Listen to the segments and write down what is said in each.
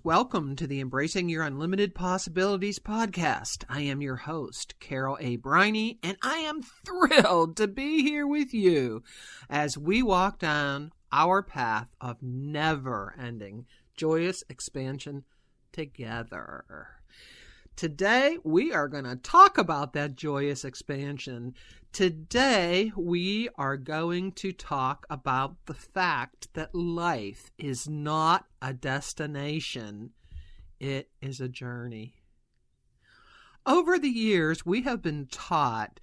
Welcome to the Embracing Your Unlimited Possibilities podcast. I am your host, Carol A. Briney, and I am thrilled to be here with you as we walk down our path of never-ending joyous expansion together. Today, we are going to talk about that joyous expansion. Today, we are going to talk about the fact that life is not a destination. It is a journey. Over the years, we have been taught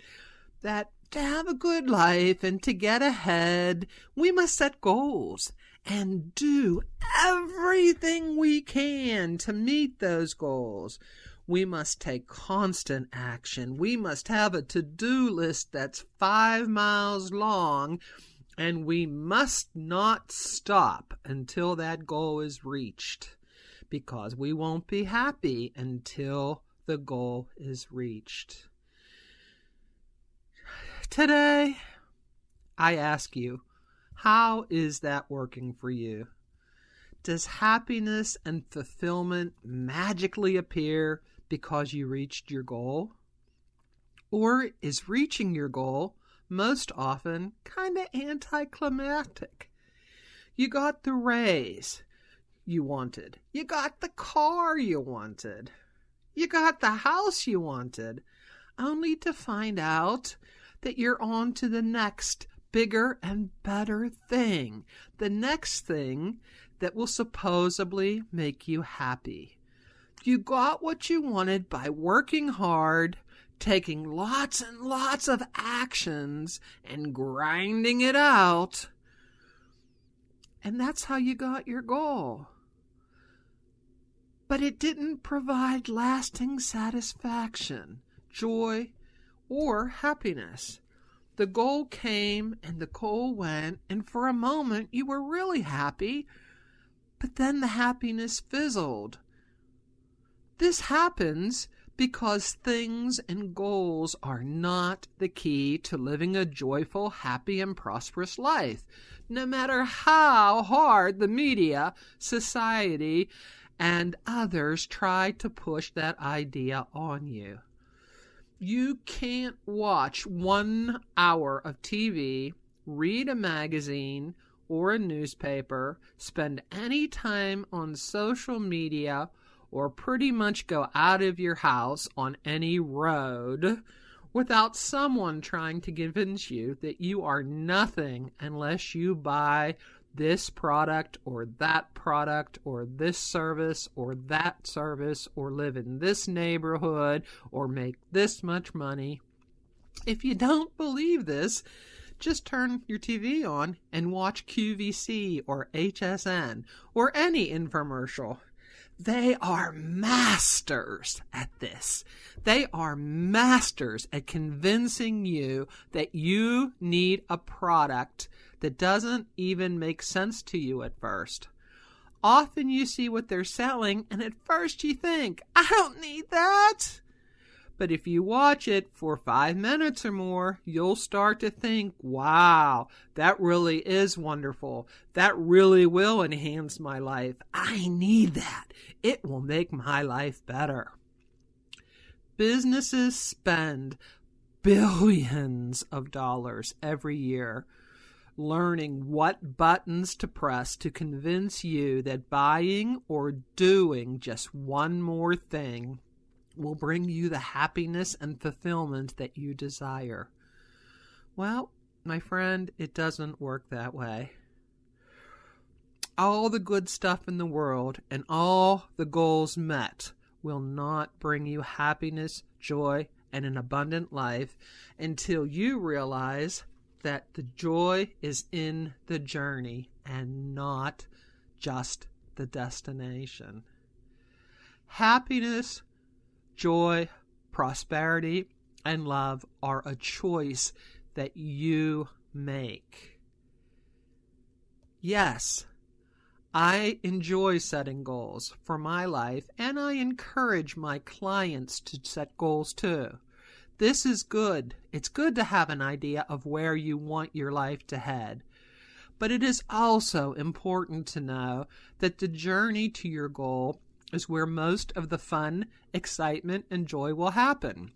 that to have a good life and to get ahead, we must set goals and do everything we can to meet those goals. We must take constant action. We must have a to-do list that's 5 miles long, and we must not stop until that goal is reached, because we won't be happy until the goal is reached. Today, I ask you, how is that working for you? Does happiness and fulfillment magically appear because you reached your goal? Or is reaching your goal most often kind of anticlimactic? You got the raise you wanted. You got the car you wanted. You got the house you wanted, only to find out that you're on to the next bigger and better thing. The next thing that will supposedly make you happy. You got what you wanted by working hard, taking lots and lots of actions, and grinding it out. And that's how you got your goal. But it didn't provide lasting satisfaction, joy, or happiness. The goal came and the goal went, and for a moment you were really happy, but then the happiness fizzled. This happens because things and goals are not the key to living a joyful, happy, and prosperous life, no matter how hard the media, society, and others try to push that idea on you. You can't watch 1 hour of TV, read a magazine or a newspaper, spend any time on social media, or pretty much go out of your house on any road without someone trying to convince you that you are nothing unless you buy this product or this service or that service, or live in this neighborhood or make this much money. If you don't believe this, just turn your TV on and watch QVC or HSN or any infomercial. They are masters at this. They are masters at convincing you that you need a product that doesn't even make sense to you at first. Often you see what they're selling, and at first you think, I don't need that. But if you watch it for 5 minutes or more, you'll start to think, wow, that really is wonderful. That really will enhance my life. I need that. It will make my life better. Businesses spend billions of dollars every year learning what buttons to press to convince you that buying or doing just one more thing will bring you the happiness and fulfillment that you desire. Well, my friend, it doesn't work that way. All the good stuff in the world and all the goals met will not bring you happiness, joy, and an abundant life until you realize that the joy is in the journey and not just the destination. Happiness, joy, prosperity, and love are a choice that you make. Yes, I enjoy setting goals for my life, and I encourage my clients to set goals too. This is good. It's good to have an idea of where you want your life to head. But it is also important to know that the journey to your goal is where most of the fun, excitement, and joy will happen,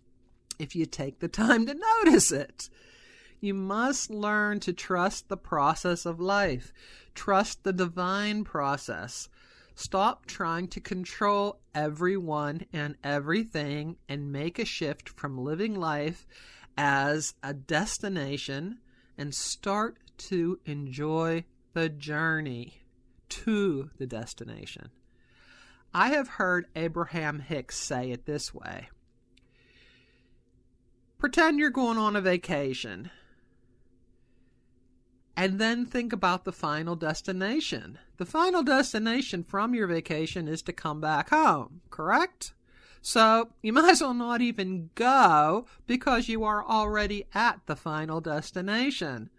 if you take the time to notice it. You must learn to trust the process of life. Trust the divine process. Stop trying to control everyone and everything and make a shift from living life as a destination and start to enjoy the journey to the destination. I have heard Abraham Hicks say it this way. Pretend you're going on a vacation and then think about the final destination. The final destination from your vacation is to come back home, correct? So you might as well not even go because you are already at the final destination.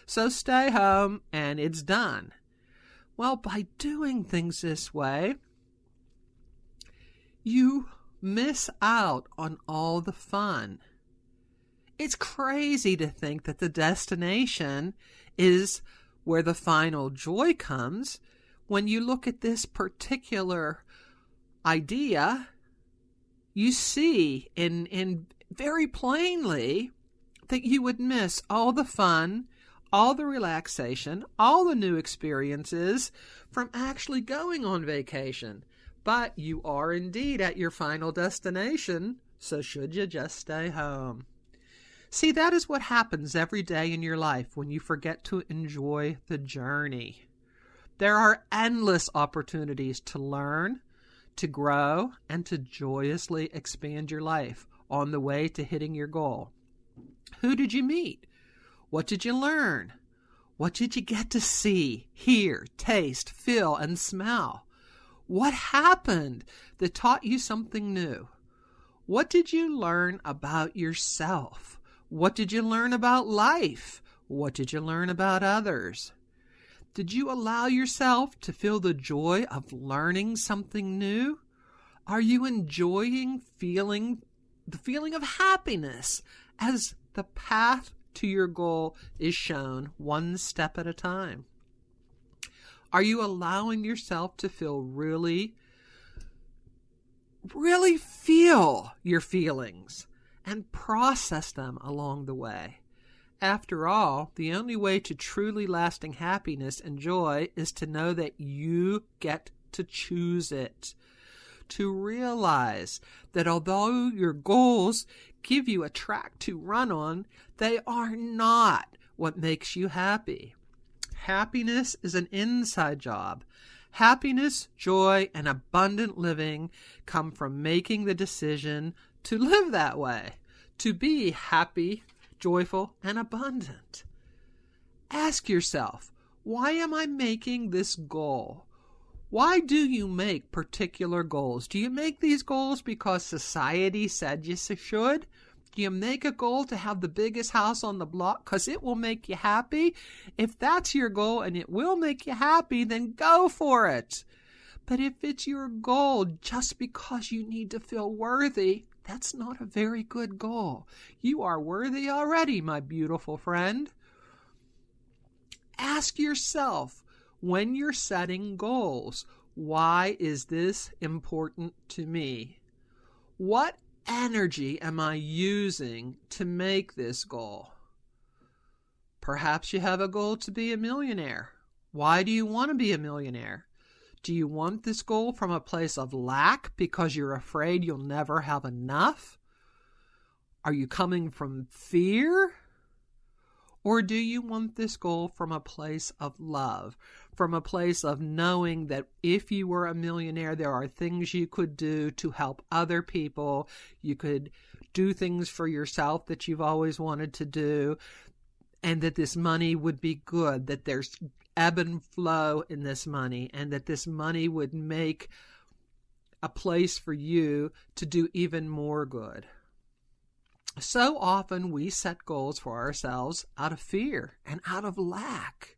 So stay home and it's done. Well, by doing things this way, you miss out on all the fun. It's crazy to think that the destination is where the final joy comes. When you look at this particular idea, you see in very plainly that you would miss all the fun, all the relaxation, all the new experiences from actually going on vacation. But you are indeed at your final destination, so should you just stay home? See, that is what happens every day in your life when you forget to enjoy the journey. There are endless opportunities to learn, to grow, and to joyously expand your life on the way to hitting your goal. Who did you meet? What did you learn? What did you get to see, hear, taste, feel, and smell? What happened that taught you something new? What did you learn about yourself? What did you learn about life? What did you learn about others? Did you allow yourself to feel the joy of learning something new? Are you enjoying the feeling of happiness as the path to your goal is shown one step at a time? Are you allowing yourself to feel really feel your feelings and process them along the way? After all, the only way to truly lasting happiness and joy is to know that you get to choose it. To realize that although your goals give you a track to run on, they are not what makes you happy. Happiness is an inside job. Happiness, joy, and abundant living come from making the decision to live that way, to be happy, joyful, and abundant. Ask yourself, why am I making this goal? Why do you make particular goals? Do you make these goals because society said you should? Do you make a goal to have the biggest house on the block because it will make you happy? If that's your goal and it will make you happy, then go for it. But if it's your goal just because you need to feel worthy, that's not a very good goal. You are worthy already, my beautiful friend. Ask yourself, when you're setting goals, why is this important to me? What energy am I using to make this goal? Perhaps you have a goal to be a millionaire. Why do you want to be a millionaire? Do you want this goal from a place of lack because you're afraid you'll never have enough? Are you coming from fear? Or do you want this goal from a place of love, from a place of knowing that if you were a millionaire, there are things you could do to help other people. You could do things for yourself that you've always wanted to do, and that this money would be good, that there's ebb and flow in this money, and that this money would make a place for you to do even more good. So often we set goals for ourselves out of fear and out of lack.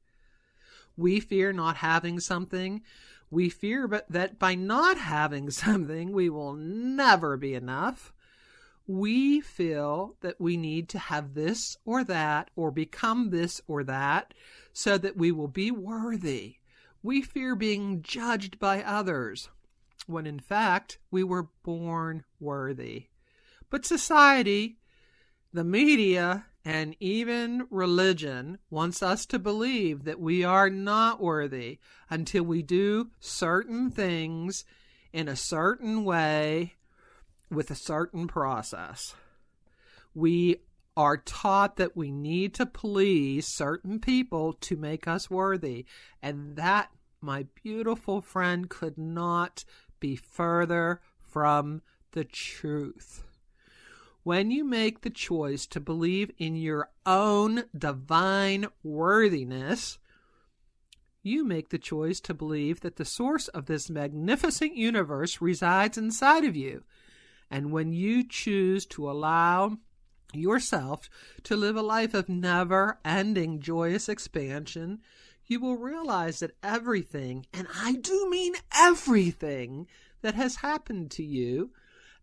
We fear not having something. We fear that by not having something, we will never be enough. We feel that we need to have this or that or become this or that so that we will be worthy. We fear being judged by others, when in fact we were born worthy. But society, the media, and even religion wants us to believe that we are not worthy until we do certain things in a certain way with a certain process. We are taught that we need to please certain people to make us worthy, and that, my beautiful friend, could not be further from the truth. When you make the choice to believe in your own divine worthiness, you make the choice to believe that the source of this magnificent universe resides inside of you. And when you choose to allow yourself to live a life of never-ending joyous expansion, you will realize that everything, and I do mean everything, that has happened to you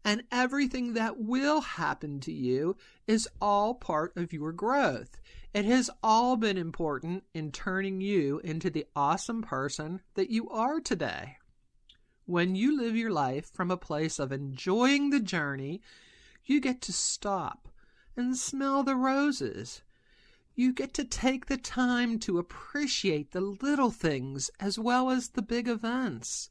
and everything that will happen to you is all part of your growth. It has all been important in turning you into the awesome person that you are today. When you live your life from a place of enjoying the journey, you get to stop and smell the roses. You get to take the time to appreciate the little things as well as the big events.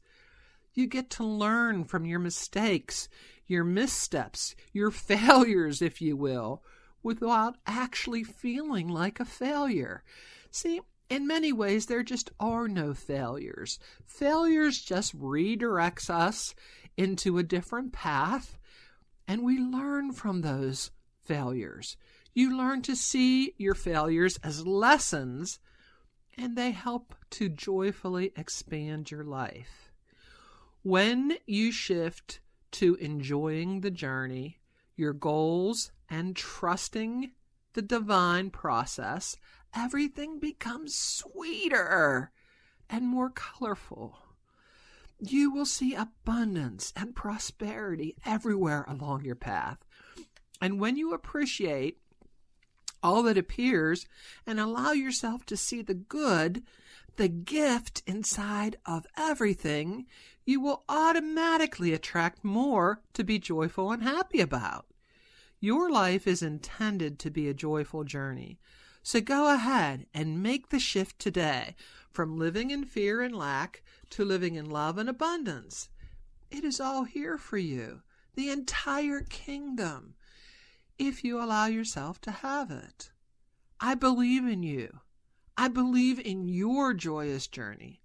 You get to learn from your mistakes, your missteps, your failures, if you will, without actually feeling like a failure. See, in many ways, there just are no failures. Failures just redirects us into a different path, and we learn from those failures. You learn to see your failures as lessons, and they help to joyfully expand your life. When you shift to enjoying the journey, your goals, and trusting the divine process, everything becomes sweeter and more colorful. You will see abundance and prosperity everywhere along your path. And when you appreciate all that appears and allow yourself to see the good, the gift inside of everything, you will automatically attract more to be joyful and happy about. Your life is intended to be a joyful journey. So go ahead and make the shift today from living in fear and lack to living in love and abundance. It is all here for you, the entire kingdom, if you allow yourself to have it. I believe in you. I believe in your joyous journey.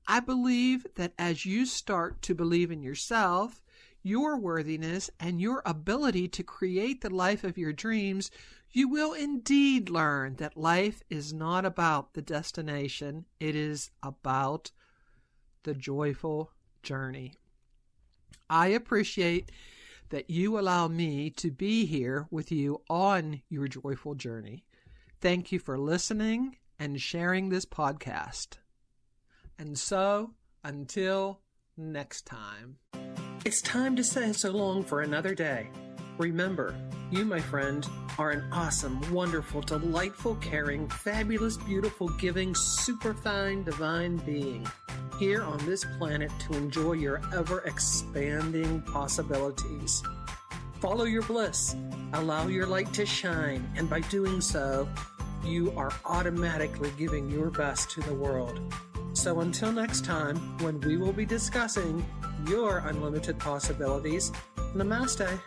I believe that as you start to believe in yourself, your worthiness, and your ability to create the life of your dreams, you will indeed learn that life is not about the destination. It is about the joyful journey. I appreciate that you allow me to be here with you on your joyful journey. Thank you for listening and sharing this podcast. And so, until next time. It's time to say so long for another day. Remember, you, my friend, are an awesome, wonderful, delightful, caring, fabulous, beautiful, giving, superfine, divine being here on this planet to enjoy your ever-expanding possibilities. Follow your bliss. Allow your light to shine, and by doing so, you are automatically giving your best to the world. So until next time, when we will be discussing your unlimited possibilities, namaste.